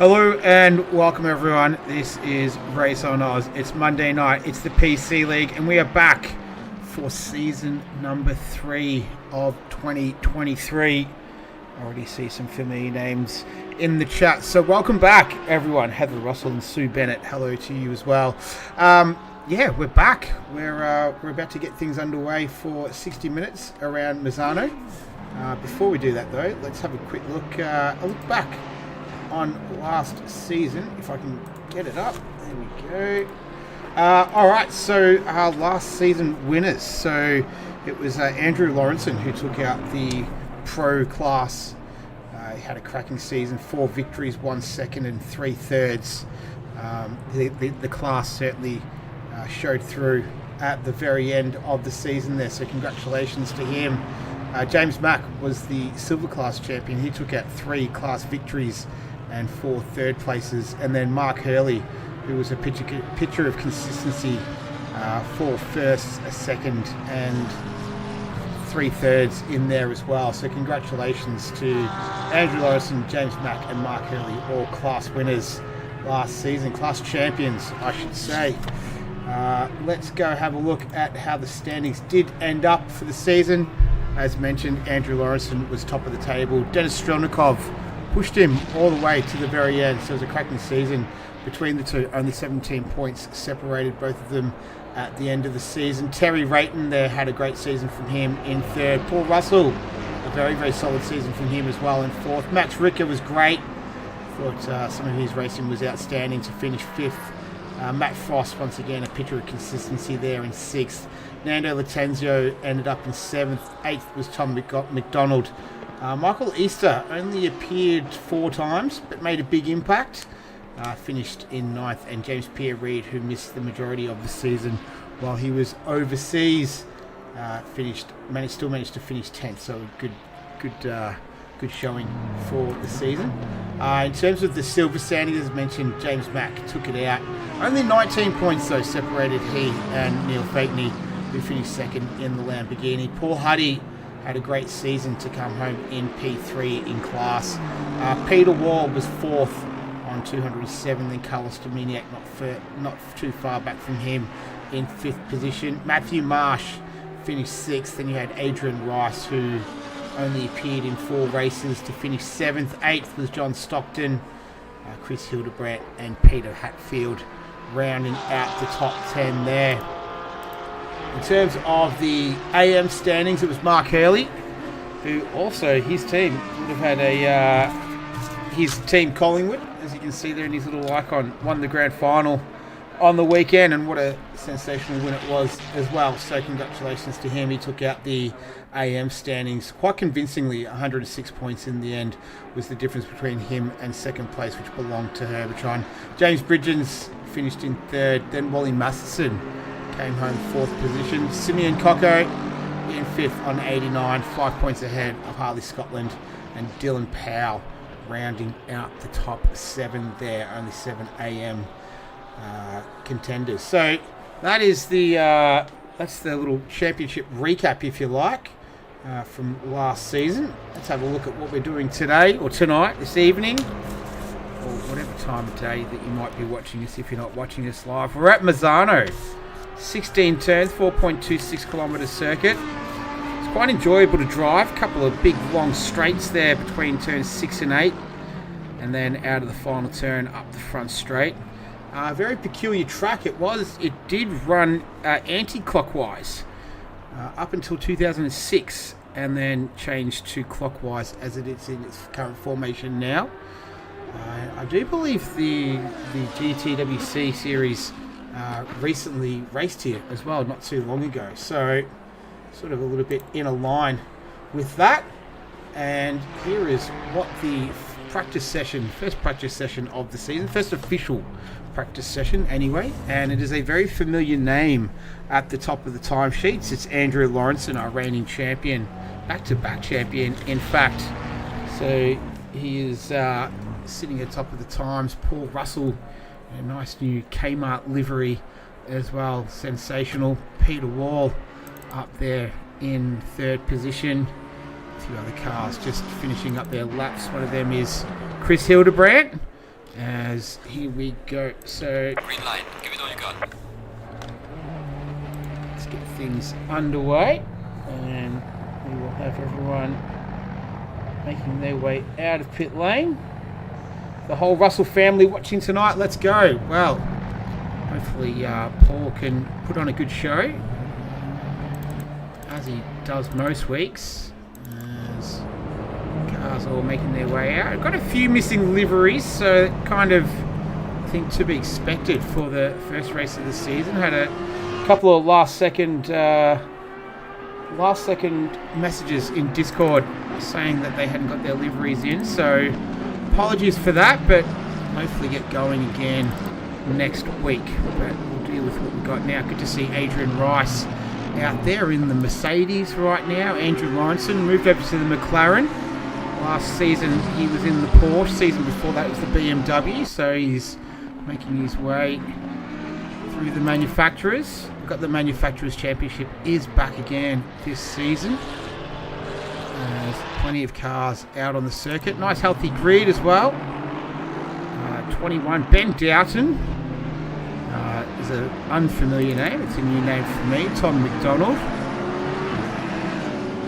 Hello and welcome everyone. This is Race on Oz. It's Monday night. It's the PC League and we are back for season number 3 of 2023. I already see some familiar names in the chat. So welcome back everyone. Heather Russell and Sue Bennett. Hello to you as well. Yeah, we're back. We're about to get things underway for 60 minutes around Misano. Before we do that though, let's have a quick look. A look back on last season, if I can get it up. There we go. Alright, so our last season winners. So it was Andrew Lawrenson who took out the pro class. He had a cracking season, 4 victories, 1 second and 3 thirds. The class certainly showed through at the very end of the season there, so congratulations to him. James Mack was the silver class champion. He took out 3 class victories and 4 third places, and then Mark Hurley, who was a picture of consistency, 4 firsts, a second and 3 thirds in there as well. So congratulations to Andrew Lawrenson, James Mack and Mark Hurley, all class winners last season, class champions I should say. Let's go have a look at how the standings did end up for the season. As mentioned, Andrew Lawrenson was top of the table. Denis Strelnikov pushed him all the way to the very end, so it was a cracking season between the two. Only 17 points separated both of them at the end of the season. Terry Rayton there had a great season from him in third. Paul Russell, a very, very solid season from him as well in fourth. Max Ricker was great. Thought some of his racing was outstanding to finish fifth. Matt Frost, once again, a picture of consistency there in sixth. Nando Latenzio ended up in seventh. Eighth was Tom McDonald. Michael Easter only appeared 4 times, but made a big impact. Finished in ninth, and James Pierre-Reid, who missed the majority of the season while he was overseas, still managed to finish 10th. So good showing for the season. In terms of the silver standings, as mentioned, James Mack took it out. Only 19 points though separated he and Neil Fakeney, who finished second in the Lamborghini. Paul Huddy had a great season to come home in P3 in class. Peter Wall was fourth on 207, then Carlos Dominiak not too far back from him in fifth position. Matthew Marsh finished sixth, then you had Adrian Rice, who only appeared in 4 races, to finish seventh. Eighth was John Stockton, Chris Hildebrandt and Peter Hatfield rounding out the top 10 there. In terms of the AM standings, it was Mark Hurley, who also, his team would have had his team Collingwood, as you can see there in his little icon, won the grand final on the weekend, and what a sensational win it was as well. So congratulations to him. He took out the AM standings quite convincingly. 106 points in the end was the difference between him and second place, which belonged to Herbertron. James Bridgens finished in third, then Wally Masterson came home 4th position. Simeon Cocco in 5th on 89, 5 points ahead of Harley Scotland, and Dylan Powell rounding out the top 7 there, only 7 AM contenders. So that is that's the little championship recap, if you like, from last season. Let's have a look at what we're doing today, or tonight, this evening, or whatever time of day that you might be watching this if you're not watching this live. We're at Misano. 16 turns, 4.26 kilometre circuit. It's quite enjoyable to drive. A couple of big long straights there between turns 6 and 8, and then out of the final turn up the front straight. Very peculiar track it was. It did run anti-clockwise up until 2006, and then changed to clockwise as it is in its current formation now. I do believe the GTWC series recently raced here as well, not too long ago, so sort of a little bit in a line with that. And here is what the first practice session of the season, first official practice session anyway, and it is a very familiar name at the top of the timesheets. It's Andrew Lawrenson, our reigning champion, back-to-back champion in fact. So he is sitting at the top of the times. Paul Russell, a nice new Kmart livery as well, sensational. Peter Wall up there in 3rd position. A few other cars just finishing up their laps. One of them is Chris Hildebrandt, As here we go. So Green light. Give it all you got. let's get things underway, and we will have everyone making their way out of pit lane. The whole Russell family watching tonight. Let's go. Well, hopefully Paul can put on a good show, as he does most weeks, as cars all making their way out. I've got a few missing liveries, so kind of I think to be expected for the first race of the season. Had a couple of last second messages in Discord saying that they hadn't got their liveries in, so apologies for that, but hopefully get going again next week. But we'll deal with what we've got now. Good to see Adrian Rice out there in the Mercedes right now. Andrew Lawrenson moved over to the McLaren. Last season he was in the Porsche. Season before that was the BMW, so he's making his way through the manufacturers. We've got the Manufacturers Championship is back again this season. There's plenty of cars out on the circuit. Nice healthy grid as well. 21, Ben Doughton is an unfamiliar name. It's a new name for me. Tom McDonald.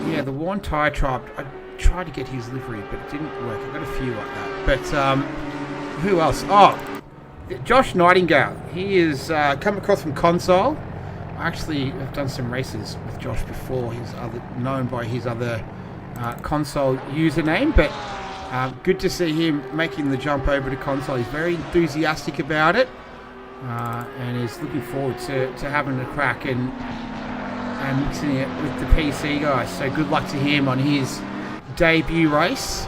Yeah, the Warren Tyre Tribe. I tried to get his livery, but it didn't work. I got a few like that. But who else? Oh, Josh Nightingale. He is come across from Console. I actually have done some races with Josh before. He's known by his other Console username, but good to see him making the jump over to Console. He's very enthusiastic about it, and is looking forward to having a crack and mixing it with the PC guys. So good luck to him on his debut race.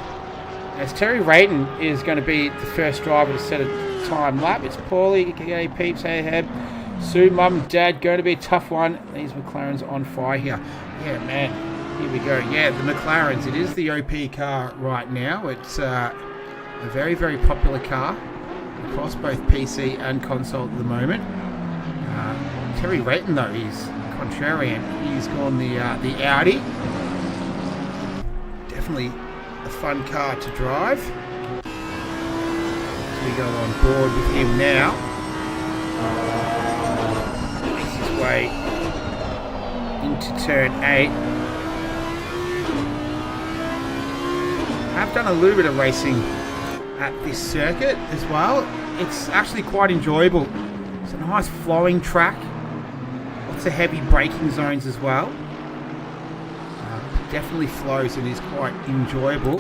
As Terry Rayton is going to be the first driver to set a time lap. It's Paulie, G'day peeps, hey Heb, Sue, Mum and Dad, going to be a tough one. These McLarens on fire here. Yeah, man. Here we go. Yeah, the McLarens. It is the OP car right now. It's a very, very popular car across both PC and console at the moment. Terry Rayton, though, he's contrarian. He's gone the Audi. Definitely a fun car to drive. So we go on board with him now. Makes his way into turn 8. I've done a little bit of racing at this circuit as well. It's actually quite enjoyable. It's a nice flowing track. Lots of heavy braking zones as well. Definitely flows and is quite enjoyable.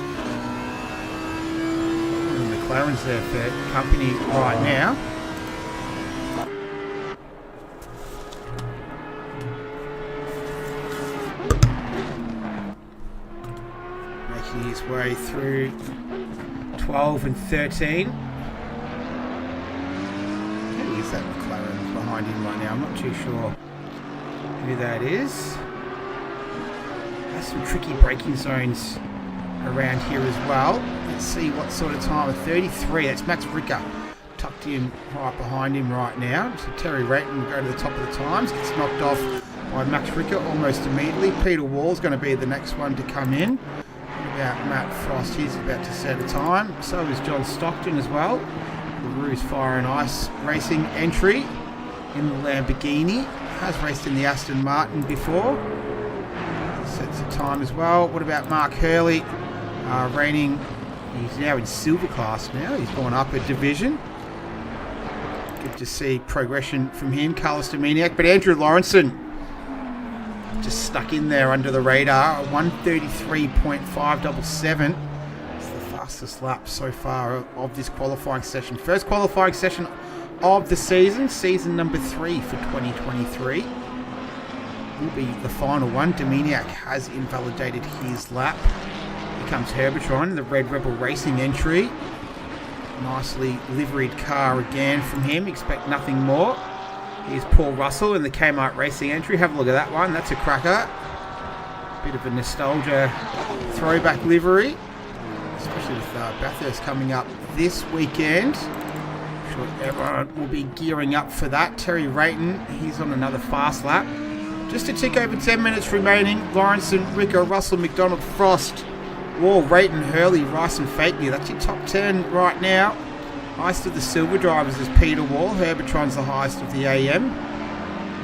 And the McLaren's there for company right now. His way through 12 and 13. Who is that McLaren behind him right now? I'm not too sure who that is. There's some tricky braking zones around here as well. Let's see what sort of time. 33. That's Max Ricker tucked in right behind him right now. So Terry Rayton will go to the top of the times. Gets knocked off by Max Ricker almost immediately. Peter Wall's going to be the next one to come in. About Matt Frost, he's about to set a time. So is John Stockton as well. The Ruse Fire and Ice Racing entry in the Lamborghini. Has raced in the Aston Martin before. Sets a time as well. What about Mark Hurley? Reigning, he's now in silver class now. He's gone up a division. Good to see progression from him. Carlos Dominiak. But Andrew Lawrenson just stuck in there under the radar. 1:33.577. It's the fastest lap so far of this qualifying session. First qualifying session of the season. Season number 3 for 2023. Will be the final one. Dominiak has invalidated his lap. Here comes Herbertron, the Red Rebel Racing entry. Nicely liveried car again from him. Expect nothing more. Here's Paul Russell in the Kmart Racing entry. Have a look at that one. That's a cracker. Bit of a nostalgia throwback livery. Especially with Bathurst coming up this weekend. I'm sure everyone will be gearing up for that. Terry Rayton, he's on another fast lap. Just a tick over 10 minutes remaining. Lawrenson, Ricker, Russell, McDonald, Frost, Wall, Rayton, Hurley, Rice and Fakey. That's your top 10 right now. Highest of the silver drivers is Peter Wall. Herbertron's the highest of the AM.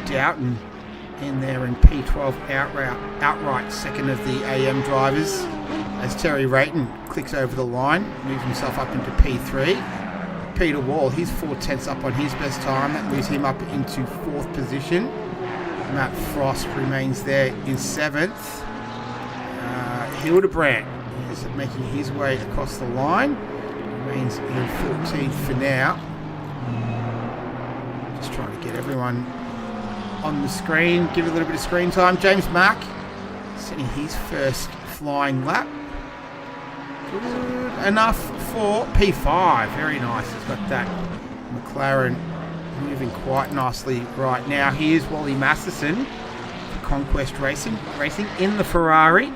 Doughton in there in P12 outright second of the AM drivers. As Terry Rayton clicks over the line, moves himself up into P3. Peter Wall, he's 4/10 up on his best time. That moves him up into 4th position. Matt Frost remains there in 7th. Hildebrand is making his way across the line. Remains in 14th for now. Just trying to get everyone on the screen, give it a little bit of screen time. James Mack setting his first flying lap. Good enough for P5. Very nice. He's got that McLaren moving quite nicely right now. Here's Wally Masterson for Conquest Racing in the Ferrari.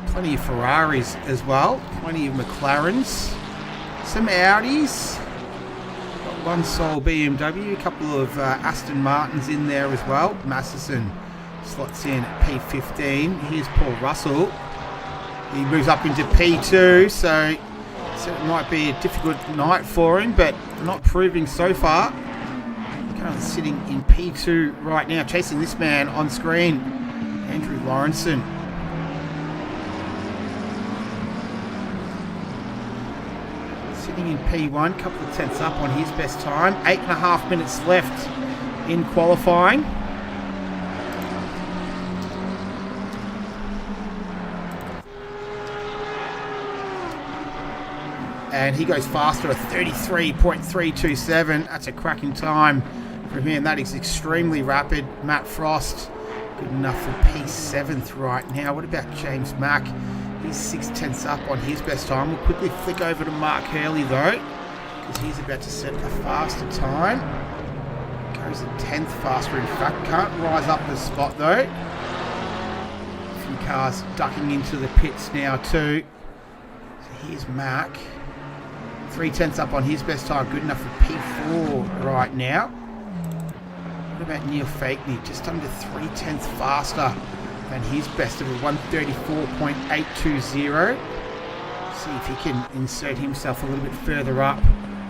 Plenty of Ferraris as well. Plenty of McLarens. Some Audis. Got one sole BMW. A couple of Aston Martins in there as well. Masterson slots in at P15. Here's Paul Russell. He moves up into P2, so it might be a difficult night for him, but not proving so far. Currently sitting in P2 right now, chasing this man on screen, Andrew Lawrenson. Sitting in P1, couple of tenths up on his best time. 8.5 minutes left in qualifying. And he goes faster at 33.327. That's a cracking time from him. That is extremely rapid. Matt Frost, good enough for P7th right now. What about James Mack? He's 6/10 up on his best time. We'll quickly flick over to Mark Hurley though, because he's about to set a faster time. Goes a 10th faster, in fact. Can't rise up the spot though. A few cars ducking into the pits now too. So here's Mack. 3/10 up on his best time. Good enough for P4 right now. What about Neil Fakney? Just under 3/10 faster than his best of a 134.820. See if he can insert himself a little bit further up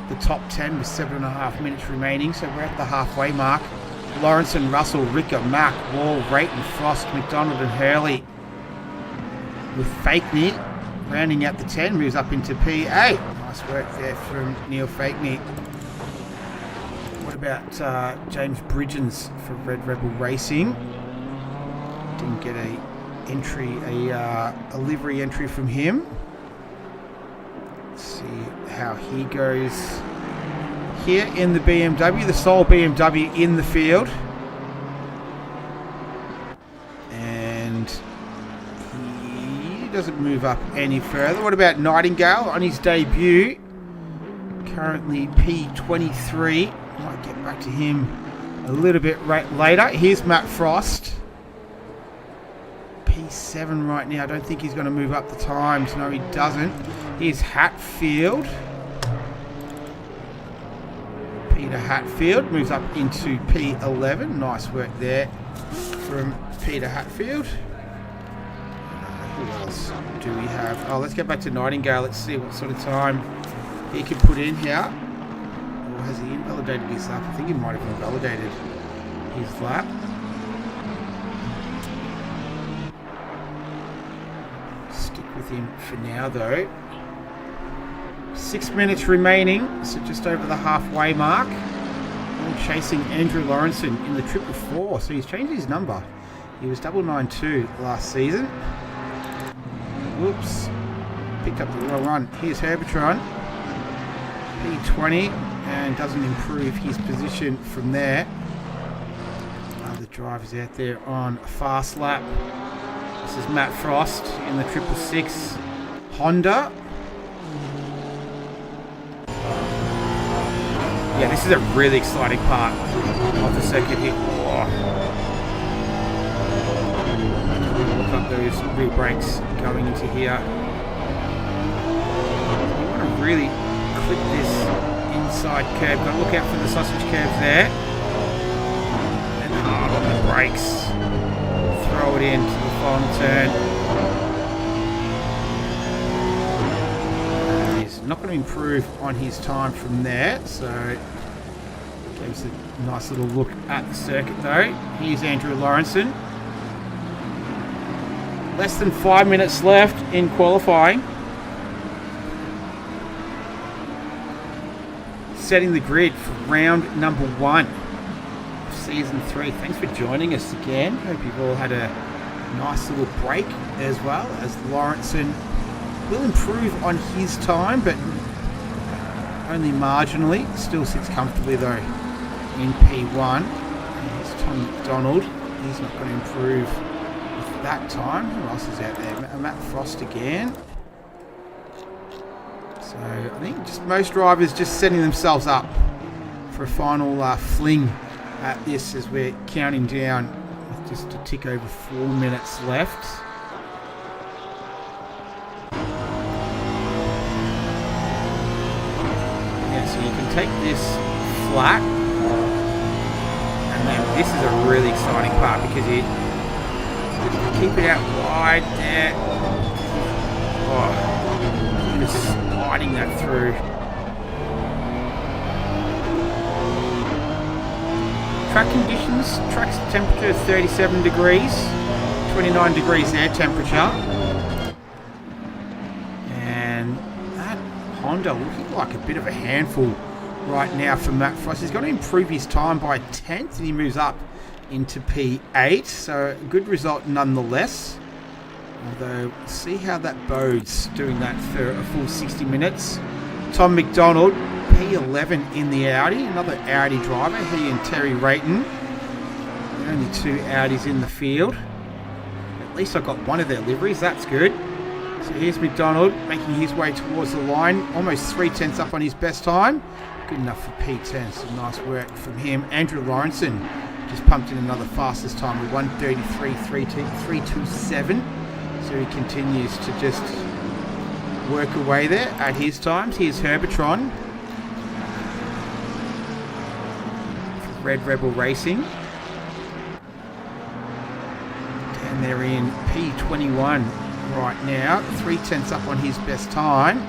the top 10 with 7.5 minutes remaining. So we're at the halfway mark. Lawrenson, Russell, Ricker, Mack, Wall, Rayton, Frost, McDonald and Hurley. With Fakney rounding out the 10, moves up into P8. Nice work there from Neil Fakney. What about James Bridgens for Red Rebel Racing? Didn't get a livery entry from him. Let's see how he goes here in the BMW, the sole BMW in the field. And he doesn't move up any further. What about Nightingale on his debut? Currently P23. Might get back to him a little bit later. Here's Matt Frost. P7 right now. I don't think he's going to move up the times. No, he doesn't. Here's Hatfield. Peter Hatfield moves up into P11. Nice work there from Peter Hatfield. Who else do we have? Oh, let's get back to Nightingale. Let's see what sort of time he can put in here. Or has he invalidated his lap? I think he might have invalidated his lap. Stick with him for now though. 6 minutes remaining, so just over the halfway mark. All chasing Andrew Lawrenson in the 444, so he's changed his number. He was 992 last season. Whoops, picked up the wrong one. Here's Herbertron, P20, and doesn't improve his position from there. Other drivers out there on a fast lap. This is Matt Frost in the 666 Honda. Yeah, this is a really exciting part of the circuit here. Oh. Look up those rear brakes going into here. You want to really clip this inside curve. Got to look out for the sausage curves there. And hard on the brakes. Throw it into the final turn. going to improve on his time from there. So gives a nice little look at the circuit though. Here's Andrew Lawrenson. Less than 5 minutes left in qualifying. Setting the grid for round number 1 of season 3. Thanks for joining us again. Hope you've all had a nice little break as well, as Lawrenson will improve on his time, but only marginally. Still sits comfortably though in P1. Here's Tom McDonald. He's not going to improve with that time. Who else is out there? Matt Frost again. So I think just most drivers just setting themselves up for a final fling at this as we're counting down with just a tick over 4 minutes left. Yeah, so you can take this flat, and then this is a really exciting part because you keep it out wide there. Oh, just sliding that through. Track conditions, track's temperature is 37 degrees, 29 degrees air temperature. And that Honda looking like a bit of a handful right now for Matt Frost. He's got to improve his time by 10th and he moves up into P8, so a good result nonetheless. Although, see how that bodes doing that for a full 60 minutes. Tom McDonald, P11 in the Audi, another Audi driver, he and Terry Rayton. Only 2 Audis in the field. At least I got one of their liveries, that's good. So here's McDonald making his way towards the line, almost 3/10 up on his best time. Good enough for P10, so nice work from him. Andrew Lawrenson just pumped in another fastest time with 1:33.327. So he continues to just work away there at his times. Here's Herbertron for Red Rebel Racing. And they're in P21 right now. 3/10 up on his best time.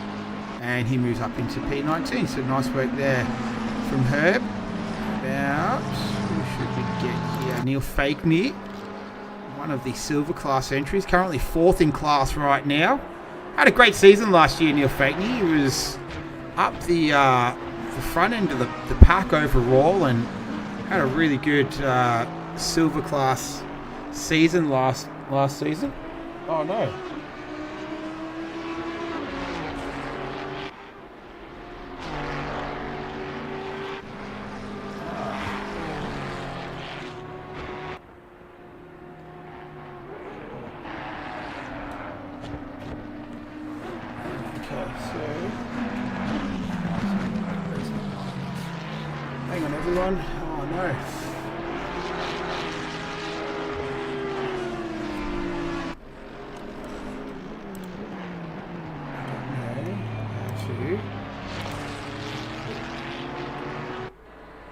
And he moves up into P19. So nice work there from Herb. About, who should we get here? Neil Fakeney. One of the silver class entries, currently 4th in class right now. Had a great season last year, Neil Fakeney. He was up the front end of the pack overall and had a really good silver class season last season. Oh no. Hang on everyone. Oh no.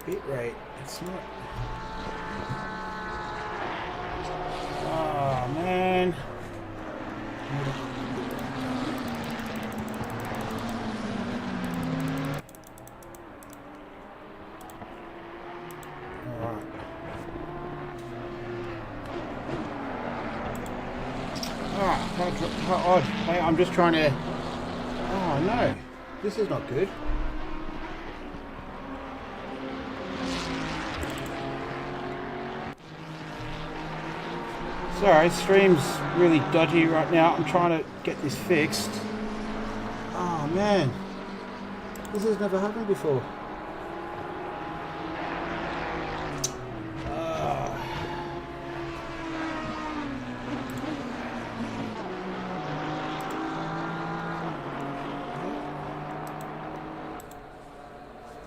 Bit rate. It's not. Oh man. How odd. Hey, I'm just trying to... Oh no, this is not good. Sorry, stream's really dodgy right now. I'm trying to get this fixed. Oh man, this has never happened before.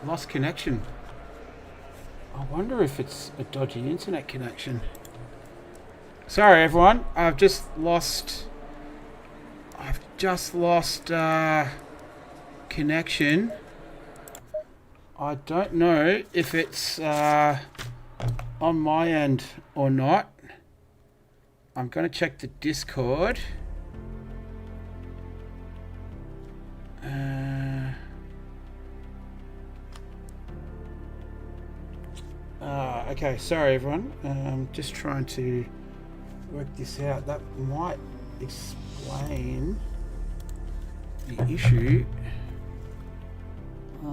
Lost connection. I wonder if it's a dodgy internet connection. Sorry everyone, I've just lost connection. I don't know if it's on my end or not. I'm going to check the Discord. Okay, sorry everyone. Just trying to work this out. That might explain the issue. I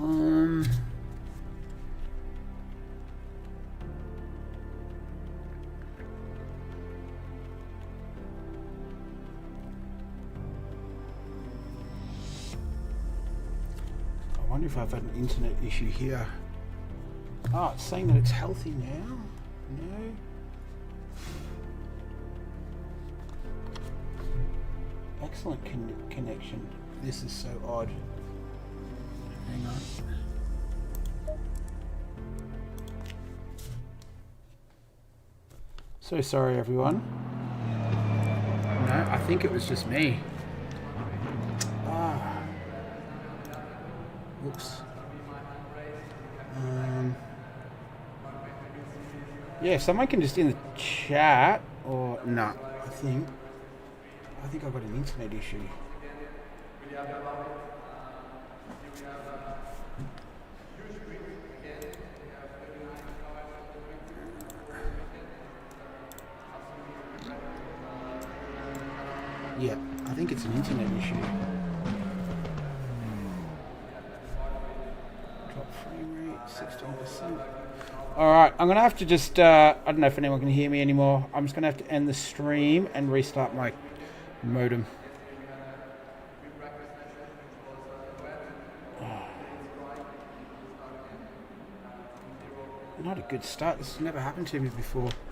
wonder if I've had an internet issue here. Oh, it's saying that it's healthy now? No. Excellent connection. This is so odd. Hang on. So sorry everyone. No, I think it was just me. Ah. Whoops. Yeah, if someone can just in the chat or no, I think I've got an internet issue. Yeah, I think it's an internet issue. Drop frame rate 16%. Alright, I'm going to have to just, I don't know if anyone can hear me anymore. I'm just going to have to end the stream and restart my modem. Not a good start. This has never happened to me before.